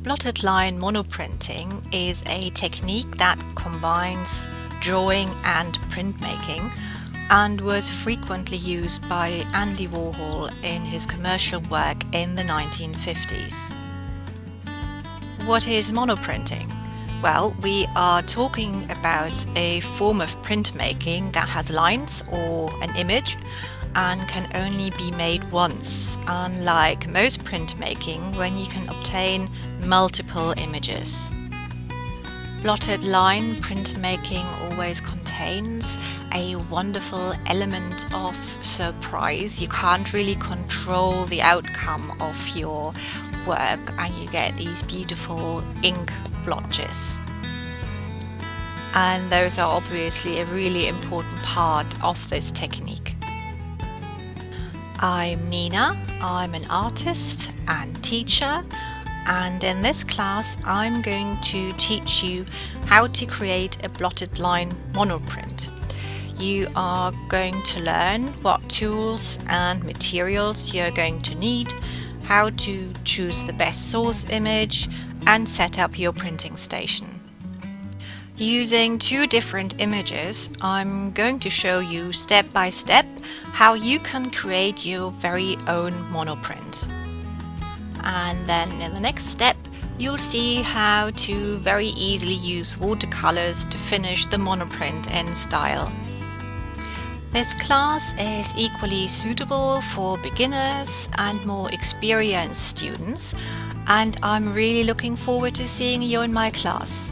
Blotted line monoprinting is a technique that combines drawing and printmaking and was frequently used by Andy Warhol in his commercial work in the 1950s. What is monoprinting? Well, we are talking about a form of printmaking that has lines or an image and can only be made once, unlike most printmaking when you can obtain multiple images. Blotted line printmaking always contains a wonderful element of surprise. You can't really control the outcome of your work and you get these beautiful ink blotches. And those are obviously a really important part of this technique. I'm Nina, I'm an artist and teacher, and in this class I'm going to teach you how to create a blotted line monoprint. You are going to learn what tools and materials you're going to need, how to choose the best source image, and set up your printing station. Using two different images, I'm going to show you step by step how you can create your very own monoprint. And then in the next step, you'll see how to very easily use watercolors to finish the monoprint in style. This class is equally suitable for beginners and more experienced students, and I'm really looking forward to seeing you in my class.